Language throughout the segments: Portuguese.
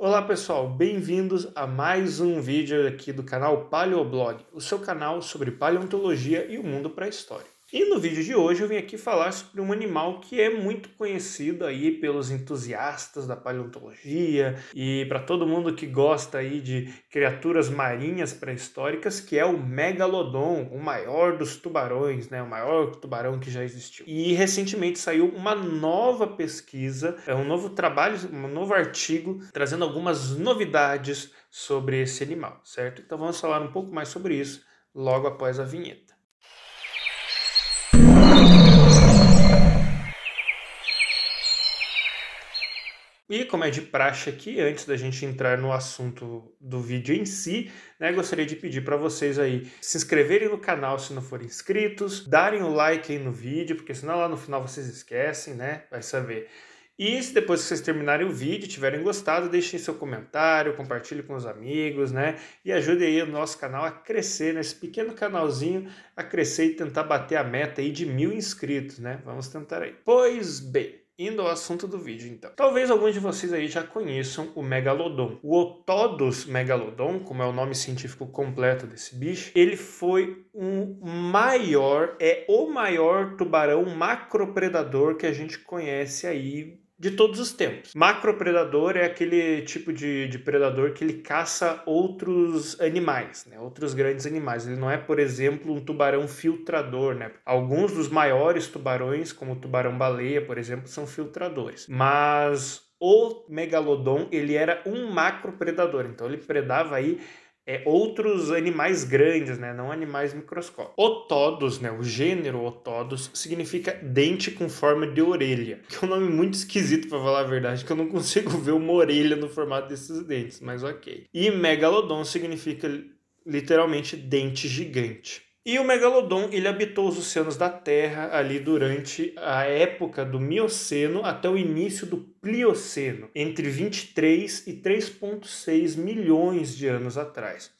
Olá pessoal, bem-vindos a mais um vídeo aqui do canal Paleoblog, o seu canal sobre paleontologia e o mundo pré-histórico. E no vídeo de hoje eu vim aqui falar sobre um animal que é muito conhecido aí pelos entusiastas da paleontologia e para todo mundo que gosta aí de criaturas marinhas pré-históricas, que é o megalodon, o maior dos tubarões, né? O maior tubarão que já existiu. E recentemente saiu uma nova pesquisa, um novo trabalho, um novo artigo trazendo algumas novidades sobre esse animal, certo? Então vamos falar um pouco mais sobre isso logo após a vinheta. E como é de praxe aqui, antes da gente entrar no assunto do vídeo em si, né, gostaria de pedir para vocês aí se inscreverem no canal se não forem inscritos, darem o like aí no vídeo, porque senão lá no final vocês esquecem, né? Vai saber. E se depois que vocês terminarem o vídeo, tiverem gostado, deixem seu comentário, compartilhem com os amigos, né? E ajudem aí o nosso canal a crescer, nesse pequeno canalzinho, a crescer e tentar bater a meta aí de 1000 inscritos, né? Vamos tentar aí. Pois bem, indo ao assunto do vídeo, então. Talvez alguns de vocês aí já conheçam o megalodon. O Otodus megalodon, como é o nome científico completo desse bicho, ele foi o maior tubarão macropredador que a gente conhece aí de todos os tempos. Macropredador é aquele tipo de predador que ele caça outros animais, né? Outros grandes animais. Ele não é, por exemplo, um tubarão filtrador, né? Alguns dos maiores tubarões, como o tubarão-baleia, por exemplo, são filtradores. Mas o megalodon, ele era um macropredador. Então ele predava aí outros animais grandes, né? Não animais microscópicos. Otodus, né? O gênero Otodus significa dente com forma de orelha, que é um nome muito esquisito para falar a verdade, que eu não consigo ver uma orelha no formato desses dentes, mas ok. E megalodon significa literalmente dente gigante. E o megalodon, ele habitou os oceanos da Terra ali durante a época do Mioceno até o início do Plioceno, entre 23 e 3,6 milhões de anos atrás.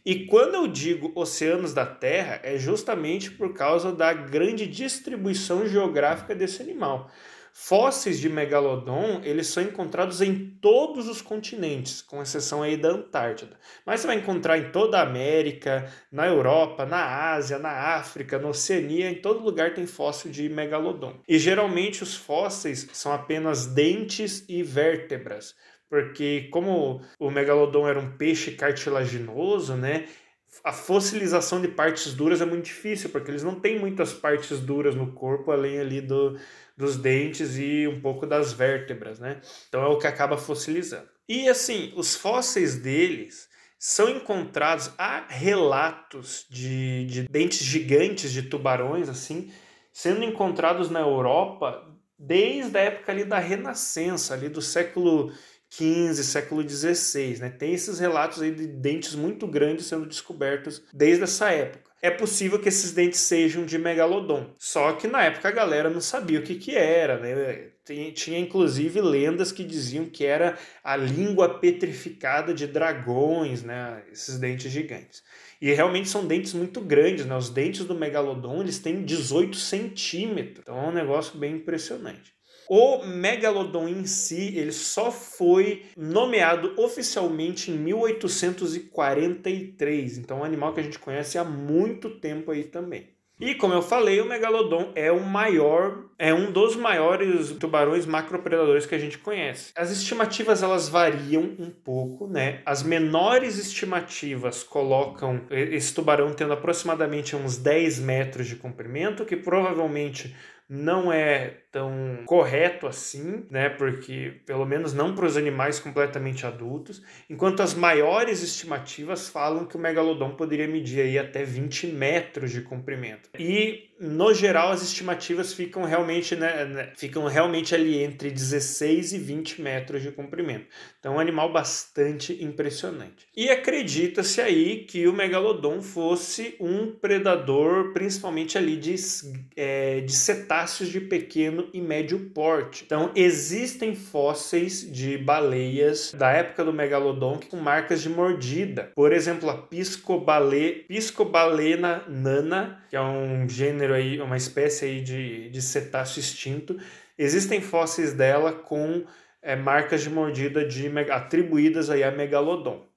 E quando eu digo oceanos da Terra, é justamente por causa da grande distribuição geográfica desse animal. Fósseis de megalodon, eles são encontrados em todos os continentes, com exceção aí da Antártida. Mas você vai encontrar em toda a América, na Europa, na Ásia, na África, na Oceania, em todo lugar tem fóssil de megalodon. E geralmente os fósseis são apenas dentes e vértebras, porque como o megalodon era um peixe cartilaginoso, né? A fossilização de partes duras é muito difícil, porque eles não têm muitas partes duras no corpo, além ali dos dentes e um pouco das vértebras, né? Então é o que acaba fossilizando. E assim, os fósseis deles são encontrados, há relatos de dentes gigantes de tubarões, assim, sendo encontrados na Europa desde a época ali da Renascença, ali do século XV, século XVI, né? Tem esses relatos aí de dentes muito grandes sendo descobertos desde essa época. É possível que esses dentes sejam de megalodon, só que na época a galera não sabia o que era, né? Tinha inclusive lendas que diziam que era a língua petrificada de dragões, né? Esses dentes gigantes. E realmente são dentes muito grandes, né? Os dentes do megalodon, eles têm 18 centímetros, então é um negócio bem impressionante. O megalodon em si, ele só foi nomeado oficialmente em 1843, então é um animal que a gente conhece há muito tempo aí também. E como eu falei, o megalodon é um dos maiores tubarões macropredadores que a gente conhece. As estimativas elas variam um pouco, né? As menores estimativas colocam esse tubarão tendo aproximadamente uns 10 metros de comprimento, que provavelmente não é tão correto assim, né? Porque pelo menos não para os animais completamente adultos, enquanto as maiores estimativas falam que o megalodon poderia medir aí até 20 metros de comprimento. E no geral as estimativas ficam realmente ali entre 16 e 20 metros de comprimento. Então é um animal bastante impressionante. E acredita-se aí que o megalodon fosse um predador principalmente ali de cetáceos de pequeno e médio porte. Então existem fósseis de baleias da época do megalodon com marcas de mordida. Por exemplo, a Piscobalena nana, que é um gênero aí, uma espécie aí de cetáceo extinto. Existem fósseis dela com marcas de mordida atribuídas aí a Megalodon.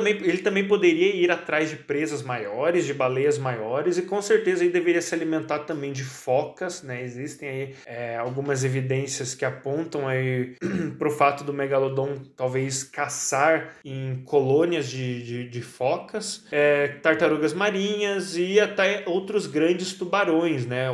Ele também poderia ir atrás de presas maiores, de baleias maiores, e com certeza ele deveria se alimentar também de focas, né? Existem aí algumas evidências que apontam aí para o fato do Megalodon talvez caçar em colônias de focas, tartarugas marinhas e até outros grandes tubarões, né?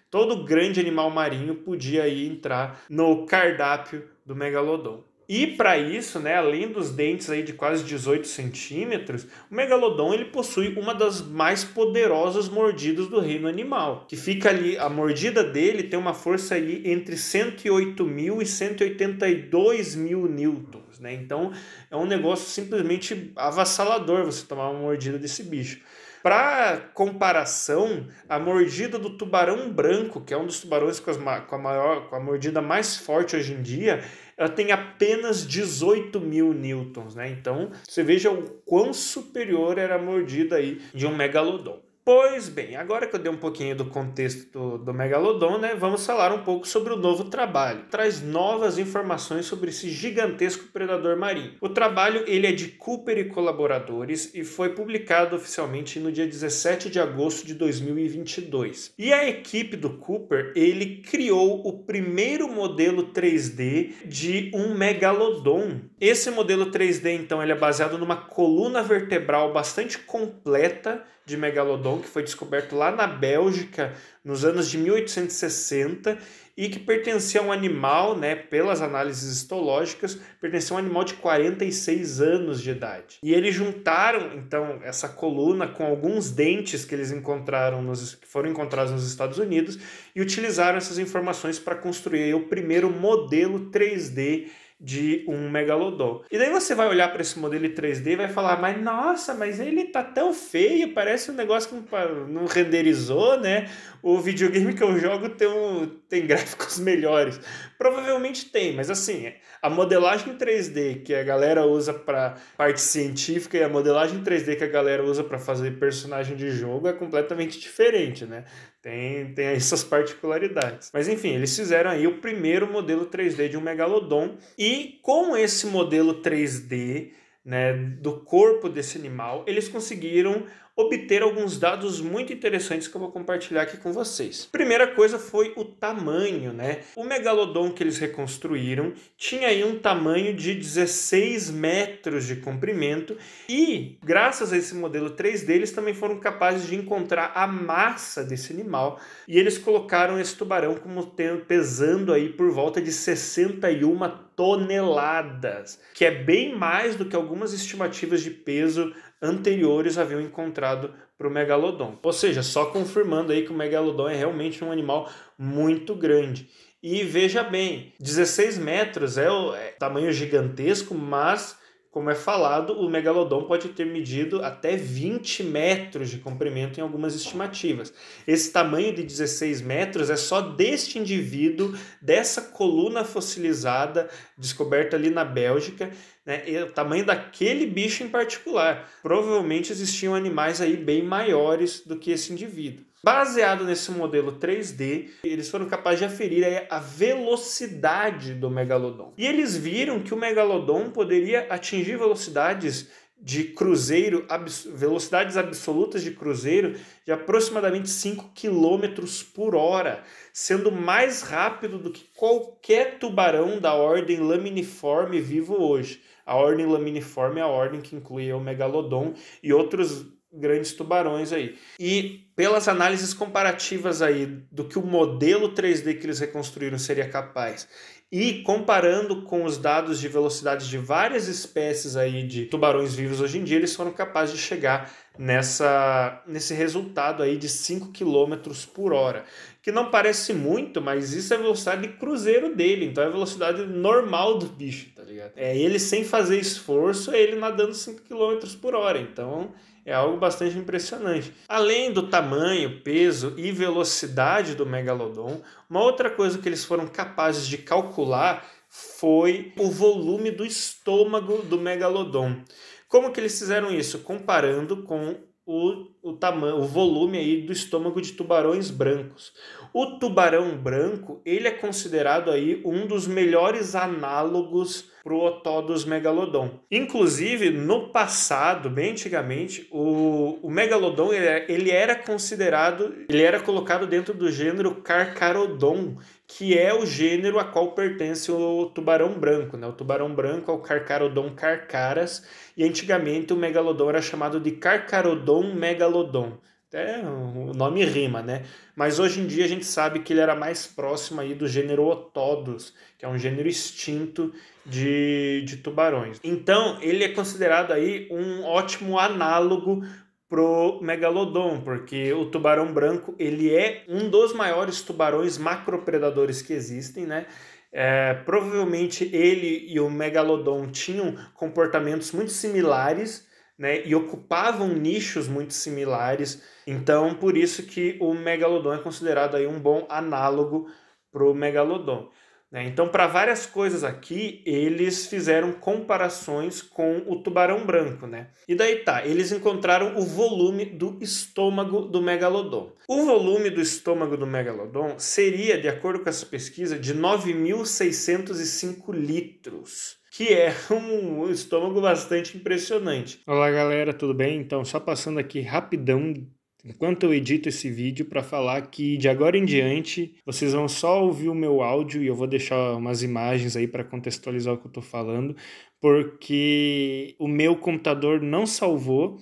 Todo grande animal marinho podia aí entrar no cardápio do Megalodon. E para isso, né, além dos dentes aí de quase 18 centímetros, o Megalodon ele possui uma das mais poderosas mordidas do reino animal, que fica ali, a mordida dele tem uma força aí entre 108.000 e 182.000 newtons, né? Então é um negócio simplesmente avassalador você tomar uma mordida desse bicho. Para comparação, a mordida do tubarão branco, que é um dos tubarões com a mordida mais forte hoje em dia, ela tem apenas 18.000 newtons, né? Então, você veja o quão superior era a mordida aí de um Megalodon. Pois bem, agora que eu dei um pouquinho do contexto do Megalodon, né, vamos falar um pouco sobre o novo trabalho. Traz novas informações sobre esse gigantesco predador marinho. O trabalho ele é de Cooper e colaboradores e foi publicado oficialmente no dia 17 de agosto de 2022. E a equipe do Cooper, ele criou o primeiro modelo 3D de um Megalodon. Esse modelo 3D, então, ele é baseado numa coluna vertebral bastante completa de Megalodon, que foi descoberto lá na Bélgica nos anos de 1860 e que pertencia a um animal, né, pelas análises histológicas, pertencia a um animal de 46 anos de idade. E eles juntaram, então, essa coluna com alguns dentes que eles que foram encontrados nos Estados Unidos e utilizaram essas informações para construir o primeiro modelo 3D de um Megalodon. E daí você vai olhar para esse modelo 3D e vai falar, mas nossa, mas ele tá tão feio, parece um negócio que não renderizou, né? O videogame que eu jogo tem gráficos melhores. Provavelmente tem, mas assim, a modelagem 3D que a galera usa para parte científica e a modelagem 3D que a galera usa para fazer personagem de jogo é completamente diferente, né? Tem aí suas particularidades. Mas enfim, eles fizeram aí o primeiro modelo 3D de um Megalodon e com esse modelo 3D, né, do corpo desse animal, eles conseguiram obter alguns dados muito interessantes que eu vou compartilhar aqui com vocês. Primeira coisa foi o tamanho, né? O Megalodon que eles reconstruíram tinha aí um tamanho de 16 metros de comprimento e, graças a esse modelo 3D, eles também foram capazes de encontrar a massa desse animal e eles colocaram esse tubarão como pesando aí por volta de 61 toneladas, que é bem mais do que algumas estimativas de peso anteriores haviam encontrado para o Megalodon. Ou seja, só confirmando aí que o Megalodon é realmente um animal muito grande. E veja bem, 16 metros é tamanho gigantesco, mas, como é falado, o Megalodon pode ter medido até 20 metros de comprimento em algumas estimativas. Esse tamanho de 16 metros é só deste indivíduo, dessa coluna fossilizada, descoberta ali na Bélgica, né? E o tamanho daquele bicho em particular. Provavelmente existiam animais aí bem maiores do que esse indivíduo. Baseado nesse modelo 3D, eles foram capazes de aferir aí a velocidade do Megalodon. E eles viram que o Megalodon poderia atingir velocidades de cruzeiro, velocidades absolutas de cruzeiro de aproximadamente 5 km por hora, sendo mais rápido do que qualquer tubarão da ordem laminiforme vivo hoje. A ordem laminiforme é a ordem que inclui o Megalodon e outros grandes tubarões aí. E pelas análises comparativas aí do que o modelo 3D que eles reconstruíram seria capaz e comparando com os dados de velocidade de várias espécies aí de tubarões vivos hoje em dia, eles foram capazes de chegar nesse resultado aí de 5 km por hora. Que não parece muito, mas isso é a velocidade de cruzeiro dele, então é a velocidade normal do bicho, tá ligado? É ele sem fazer esforço, é ele nadando 5 km por hora, então é algo bastante impressionante. Além do tamanho, peso e velocidade do Megalodon, uma outra coisa que eles foram capazes de calcular foi o volume do estômago do Megalodon. Como que eles fizeram isso? Comparando com o volume aí do estômago de tubarões brancos. O tubarão branco, ele é considerado aí um dos melhores análogos para o Otodus megalodon. Inclusive, no passado, bem antigamente, o megalodon ele era considerado, ele era colocado dentro do gênero Carcharodon, que é o gênero a qual pertence o tubarão branco, né? O tubarão branco é o Carcharodon carcaras, e antigamente o megalodon era chamado de Carcharodon megalodon. Até o nome rima, né? Mas hoje em dia a gente sabe que ele era mais próximo aí do gênero Otodus, que é um gênero extinto de tubarões. Então, ele é considerado aí um ótimo análogo pro megalodon, porque o tubarão branco ele é um dos maiores tubarões macropredadores que existem, né? Provavelmente ele e o megalodon tinham comportamentos muito similares, né, e ocupavam nichos muito similares, então por isso que o megalodon é considerado aí um bom análogo para o megalodon. Né? Então, para várias coisas aqui, eles fizeram comparações com o tubarão branco. Né? E daí tá, eles encontraram o volume do estômago do megalodon. O volume do estômago do megalodon seria, de acordo com essa pesquisa, de 9.605 litros. Que é um estômago bastante impressionante. Olá galera, tudo bem? Então só passando aqui rapidão, enquanto eu edito esse vídeo, para falar que de agora em diante vocês vão só ouvir o meu áudio e eu vou deixar umas imagens aí para contextualizar o que eu estou falando, porque o meu computador não salvou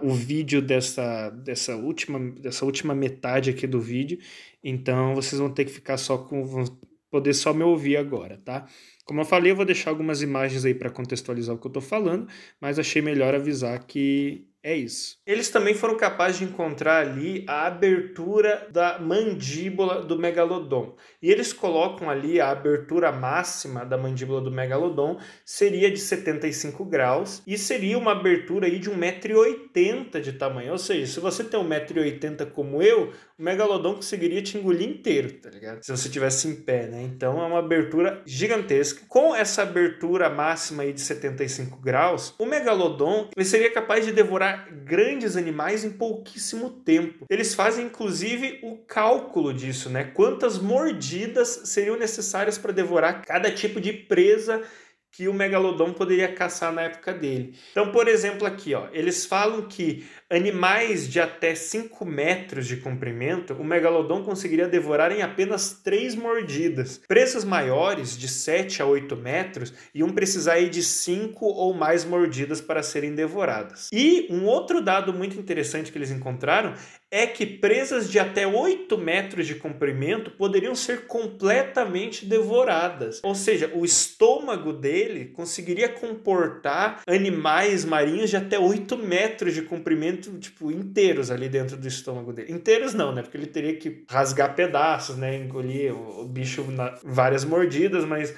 o vídeo dessa última metade aqui do vídeo, então vocês vão ter que ficar vão poder só me ouvir agora, tá? Como eu falei, eu vou deixar algumas imagens aí para contextualizar o que eu estou falando, mas achei melhor avisar que é isso. Eles também foram capazes de encontrar ali a abertura da mandíbula do megalodon. E eles colocam ali a abertura máxima da mandíbula do megalodon seria de 75 graus e seria uma abertura aí de 1,80 m de tamanho. Ou seja, se você tem 1,80 m como eu, o megalodon conseguiria te engolir inteiro, tá ligado? Se você estivesse em pé, né? Então é uma abertura gigantesca. Com essa abertura máxima aí de 75 graus, o megalodon ele seria capaz de devorar grandes animais em pouquíssimo tempo. Eles fazem inclusive o cálculo disso, né? Quantas mordidas seriam necessárias para devorar cada tipo de presa que o megalodon poderia caçar na época dele. Então, por exemplo, aqui, ó, eles falam que animais de até 5 metros de comprimento, o megalodon conseguiria devorar em apenas 3 mordidas. Presas maiores, de 7 a 8 metros, iam precisar aí de 5 ou mais mordidas para serem devoradas. E um outro dado muito interessante que eles encontraram é que presas de até 8 metros de comprimento poderiam ser completamente devoradas. Ou seja, o estômago dele conseguiria comportar animais marinhos de até 8 metros de comprimento, tipo, inteiros ali dentro do estômago dele. Inteiros não, né? Porque ele teria que rasgar pedaços, né? Engolir o bicho várias mordidas, mas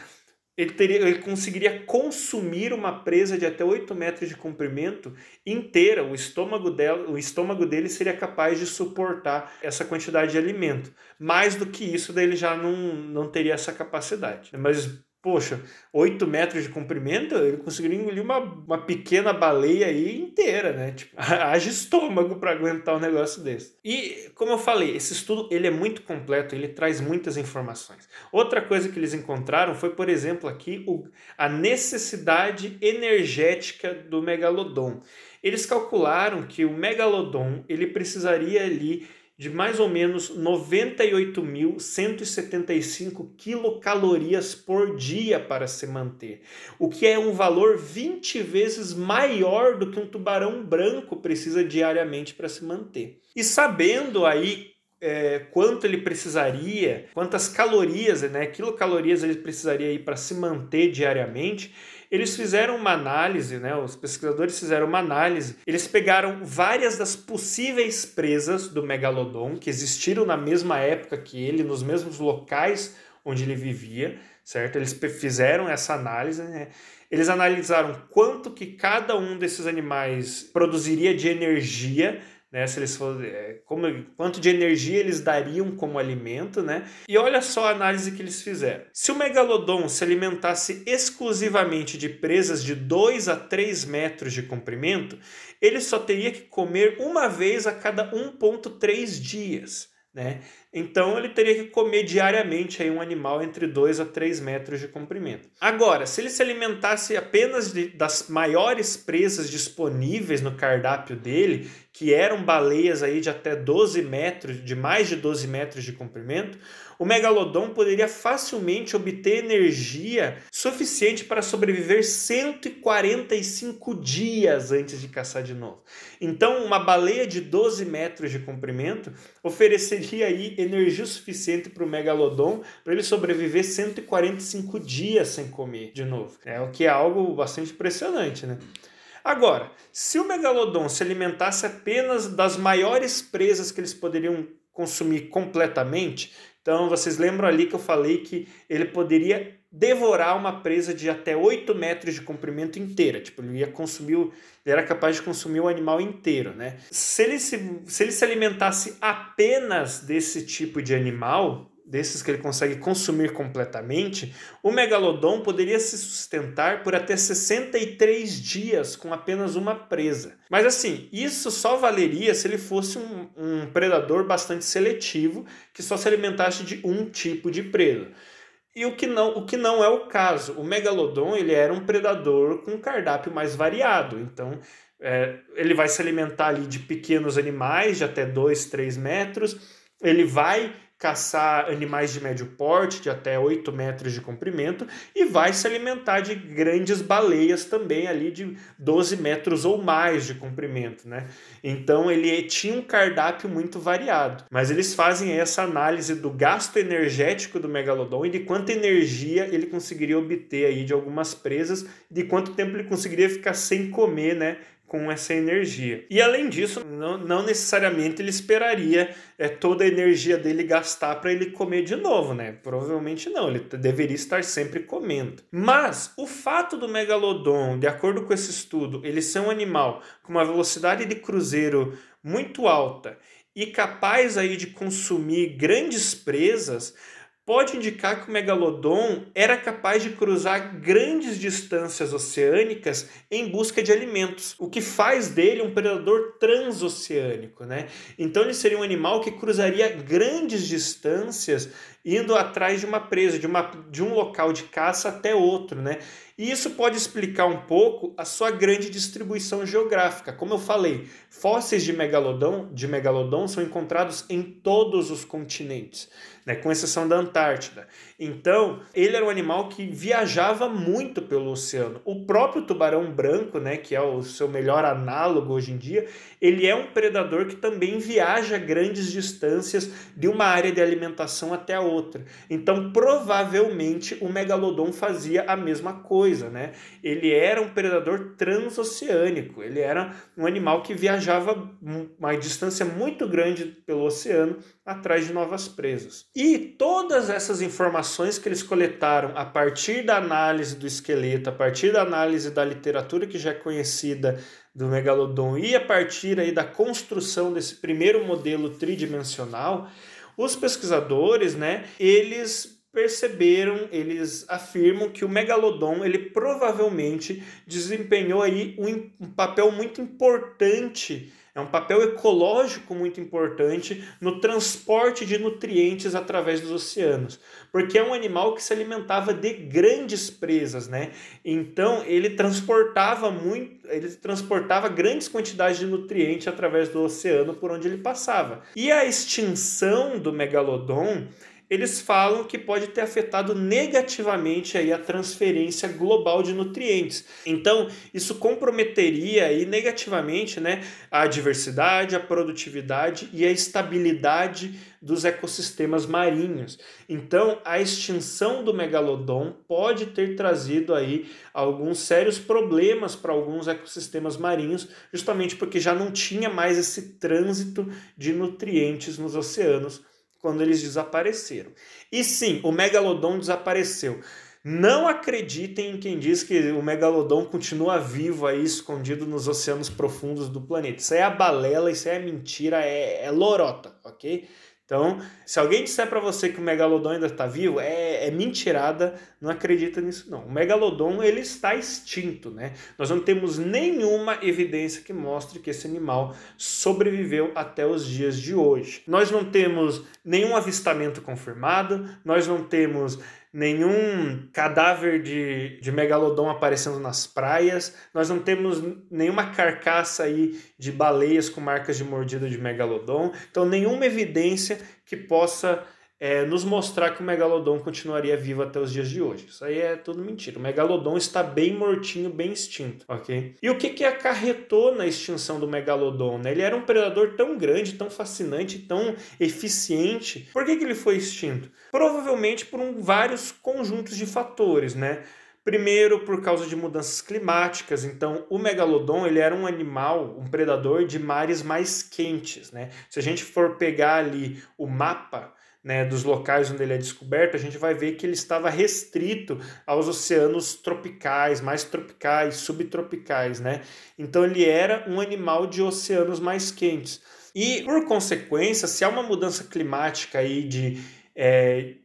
ele conseguiria consumir uma presa de até 8 metros de comprimento inteira. O estômago dele seria capaz de suportar essa quantidade de alimento. Mais do que isso, daí ele já não teria essa capacidade. Mas, poxa, 8 metros de comprimento, ele conseguiria engolir uma pequena baleia aí inteira, né? Tipo, haja estômago para aguentar um negócio desse. E, como eu falei, esse estudo ele é muito completo, ele traz muitas informações. Outra coisa que eles encontraram foi, por exemplo, aqui a necessidade energética do megalodon. Eles calcularam que o megalodon ele precisaria ali de mais ou menos 98.175 quilocalorias por dia para se manter, o que é um valor 20 vezes maior do que um tubarão branco precisa diariamente para se manter. E sabendo aí quanto ele precisaria, quantas calorias, né, quilocalorias ele precisaria para se manter diariamente, eles fizeram uma análise, né, os pesquisadores fizeram uma análise, eles pegaram várias das possíveis presas do megalodon que existiram na mesma época que ele, nos mesmos locais onde ele vivia, certo? Eles fizeram essa análise, né? Eles analisaram quanto que cada um desses animais produziria de energia, né? Se eles quanto de energia eles dariam como alimento, né? E olha só a análise que eles fizeram. Se o megalodon se alimentasse exclusivamente de presas de 2 a 3 metros de comprimento, ele só teria que comer uma vez a cada 1,3 dias, né? Então ele teria que comer diariamente aí um animal entre 2 a 3 metros de comprimento. Agora, se ele se alimentasse apenas das maiores presas disponíveis no cardápio dele, que eram baleias aí de até 12 metros, de mais de 12 metros de comprimento, o megalodon poderia facilmente obter energia suficiente para sobreviver 145 dias antes de caçar de novo. Então, uma baleia de 12 metros de comprimento ofereceria aí energia suficiente para o megalodon para ele sobreviver 145 dias sem comer de novo. É o que é algo bastante impressionante, né? Agora, se o megalodon se alimentasse apenas das maiores presas que eles poderiam consumir completamente, então vocês lembram ali que eu falei que ele poderia devorar uma presa de até 8 metros de comprimento inteira. Tipo, ele era capaz de consumir o animal inteiro, né? Se ele se alimentasse apenas desse tipo de animal, desses que ele consegue consumir completamente, o megalodon poderia se sustentar por até 63 dias com apenas uma presa. Mas assim, isso só valeria se ele fosse um predador bastante seletivo, que só se alimentasse de um tipo de presa. E o que não é o caso. O megalodon ele era um predador com um cardápio mais variado. Então, ele vai se alimentar ali de pequenos animais de até 2, 3 metros. Ele vai caçar animais de médio porte, de até 8 metros de comprimento, e vai se alimentar de grandes baleias também ali de 12 metros ou mais de comprimento, né? Então ele tinha um cardápio muito variado. Mas eles fazem essa análise do gasto energético do megalodon e de quanta energia ele conseguiria obter aí de algumas presas, de quanto tempo ele conseguiria ficar sem comer, né? Com essa energia. E além disso, não necessariamente ele esperaria toda a energia dele gastar para ele comer de novo, né? Provavelmente não, ele deveria estar sempre comendo. Mas o fato do megalodon, de acordo com esse estudo, ele ser um animal com uma velocidade de cruzeiro muito alta e capaz aí de consumir grandes presas, pode indicar que o megalodon era capaz de cruzar grandes distâncias oceânicas em busca de alimentos, o que faz dele um predador transoceânico, né? Então ele seria um animal que cruzaria grandes distâncias indo atrás de uma presa, de um local de caça até outro, né? E isso pode explicar um pouco a sua grande distribuição geográfica. Como eu falei, fósseis de megalodon são encontrados em todos os continentes, né, com exceção da Antártida. Então, ele era um animal que viajava muito pelo oceano. O próprio tubarão branco, né, que é o seu melhor análogo hoje em dia, ele é um predador que também viaja grandes distâncias de uma área de alimentação até a outra. Então, provavelmente, o megalodon fazia a mesma coisa, né? Ele era um predador transoceânico, ele era um animal que viajava uma distância muito grande pelo oceano atrás de novas presas. E todas essas informações que eles coletaram a partir da análise do esqueleto, a partir da análise da literatura que já é conhecida do megalodon e a partir aí da construção desse primeiro modelo tridimensional, os pesquisadores, né, eles afirmam que o megalodon ele provavelmente desempenhou aí um papel muito importante, um papel ecológico muito importante no transporte de nutrientes através dos oceanos, porque é um animal que se alimentava de grandes presas, né? Então ele transportava grandes quantidades de nutrientes através do oceano por onde ele passava. E a extinção do megalodon, eles falam que pode ter afetado negativamente aí a transferência global de nutrientes. Então, isso comprometeria aí negativamente, né, a diversidade, a produtividade e a estabilidade dos ecossistemas marinhos. Então, a extinção do megalodon pode ter trazido aí alguns sérios problemas para alguns ecossistemas marinhos, justamente porque já não tinha mais esse trânsito de nutrientes nos oceanos quando eles desapareceram. E sim, o megalodon desapareceu. Não acreditem em quem diz que o megalodon continua vivo aí, escondido nos oceanos profundos do planeta. Isso aí é balela, isso aí é mentira, é lorota, ok? Então, se alguém disser para você que o megalodon ainda está vivo, é mentirada, não acredita nisso não. O megalodon, ele está extinto, né? Nós não temos nenhuma evidência que mostre que esse animal sobreviveu até os dias de hoje. Nós não temos nenhum avistamento confirmado, nós não temos nenhum cadáver de megalodon aparecendo nas praias, nós não temos nenhuma carcaça aí de baleias com marcas de mordida de megalodon, então nenhuma evidência que possa nos mostrar que o megalodon continuaria vivo até os dias de hoje. Isso aí é tudo mentira. O megalodon está bem mortinho, bem extinto, ok? E o que acarretou na extinção do megalodon, né? Ele era um predador tão grande, tão fascinante, tão eficiente. Por que ele foi extinto? Provavelmente por vários conjuntos de fatores, né? Primeiro, por causa de mudanças climáticas. Então, o megalodon, ele era um animal, um predador de mares mais quentes, né? Se a gente for pegar ali o mapa, né, dos locais onde ele é descoberto, a gente vai ver que ele estava restrito aos oceanos tropicais, mais tropicais, subtropicais, né? Então ele era um animal de oceanos mais quentes. E, por consequência, se há uma mudança climática aí de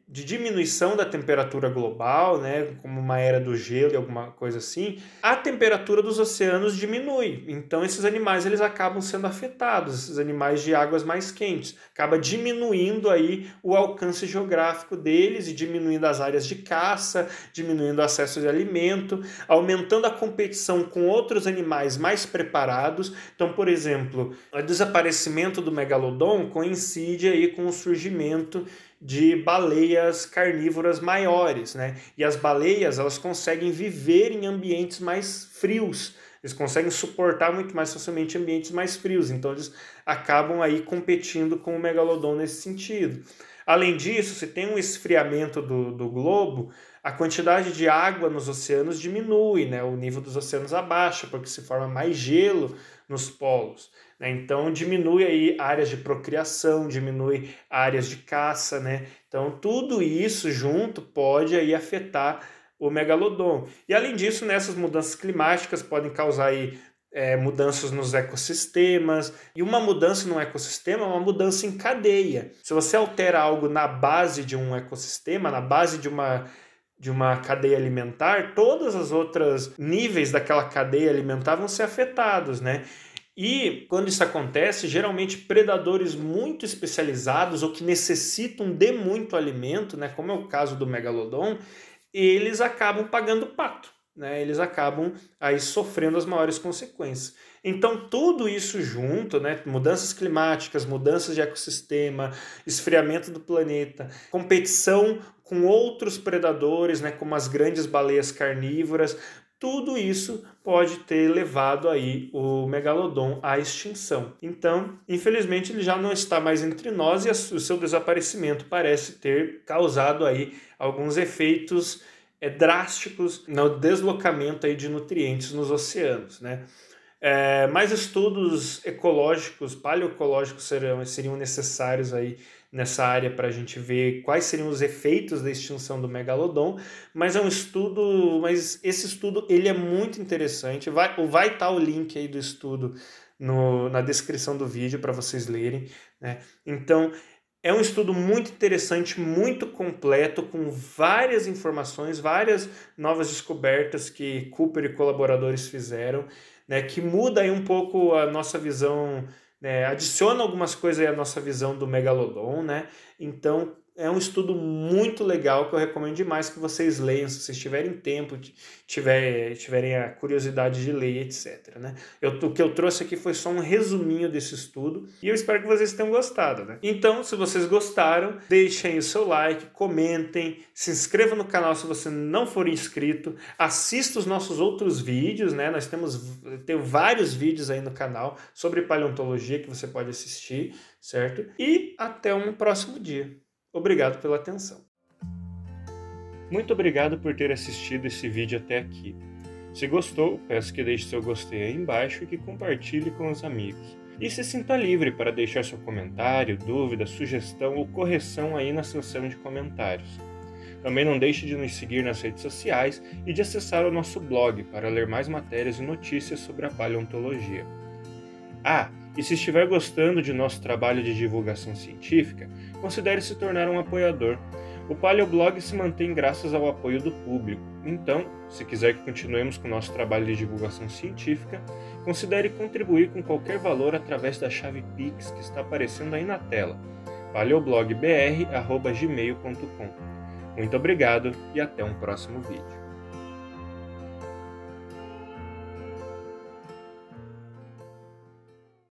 diminuição da temperatura global, né, como uma era do gelo e alguma coisa assim, a temperatura dos oceanos diminui. Então esses animais eles acabam sendo afetados, esses animais de águas mais quentes. Acaba diminuindo aí o alcance geográfico deles e diminuindo as áreas de caça, diminuindo o acesso de alimento, aumentando a competição com outros animais mais preparados. Então, por exemplo, o desaparecimento do megalodon coincide aí com o surgimento de baleias carnívoras maiores, né? E as baleias, elas conseguem viver em ambientes mais frios, eles conseguem suportar muito mais facilmente ambientes mais frios, então eles acabam aí competindo com o megalodon nesse sentido. Além disso, se tem um esfriamento do globo, a quantidade de água nos oceanos diminui, né? O nível dos oceanos abaixa, porque se forma mais gelo nos polos, né? Então diminui aí áreas de procriação, diminui áreas de caça, né? Então tudo isso junto pode aí afetar o megalodon. E além disso, nessas mudanças climáticas podem causar aí mudanças nos ecossistemas, e uma mudança no ecossistema é uma mudança em cadeia. Se você altera algo na base de um ecossistema, na base de uma cadeia alimentar, todas as outras níveis daquela cadeia alimentar vão ser afetados, né? E quando isso acontece, geralmente predadores muito especializados ou que necessitam de muito alimento, né, como é o caso do megalodon, eles acabam pagando pato, né? Eles acabam aí sofrendo as maiores consequências. Então tudo isso junto, né, mudanças climáticas, mudanças de ecossistema, esfriamento do planeta, competição com outros predadores, né, como as grandes baleias carnívoras, tudo isso pode ter levado aí o megalodon à extinção. Então, infelizmente, ele já não está mais entre nós e o seu desaparecimento parece ter causado aí alguns efeitos drásticos no deslocamento aí de nutrientes nos oceanos, né? Mais estudos ecológicos, paleoecológicos seriam necessários aí nessa área para a gente ver quais seriam os efeitos da extinção do megalodon, mas mas esse estudo ele é muito interessante, vai estar o link aí do estudo na descrição do vídeo para vocês lerem, né? Então, é um estudo muito interessante, muito completo, com várias informações, várias novas descobertas que Cooper e colaboradores fizeram, né, que muda aí um pouco a nossa visão, né, adiciona algumas coisas aí à nossa visão do megalodon, né? Então é um estudo muito legal que eu recomendo demais que vocês leiam, se vocês tiverem tempo, tiverem a curiosidade de ler, etc, né? O que eu trouxe aqui foi só um resuminho desse estudo e eu espero que vocês tenham gostado, né? Então, se vocês gostaram, deixem o seu like, comentem, se inscrevam no canal se você não for inscrito, assista os nossos outros vídeos, né? Nós tem vários vídeos aí no canal sobre paleontologia que você pode assistir, certo? E até um próximo dia. Obrigado pela atenção. Muito obrigado por ter assistido esse vídeo até aqui. Se gostou, peço que deixe seu gostei aí embaixo e que compartilhe com os amigos. E se sinta livre para deixar seu comentário, dúvida, sugestão ou correção aí na seção de comentários. Também não deixe de nos seguir nas redes sociais e de acessar o nosso blog para ler mais matérias e notícias sobre a paleontologia. E se estiver gostando de nosso trabalho de divulgação científica, considere se tornar um apoiador. O Paleoblog se mantém graças ao apoio do público. Então, se quiser que continuemos com o nosso trabalho de divulgação científica, considere contribuir com qualquer valor através da chave Pix que está aparecendo aí na tela, paleoblogbr@gmail.com. Muito obrigado e até um próximo vídeo.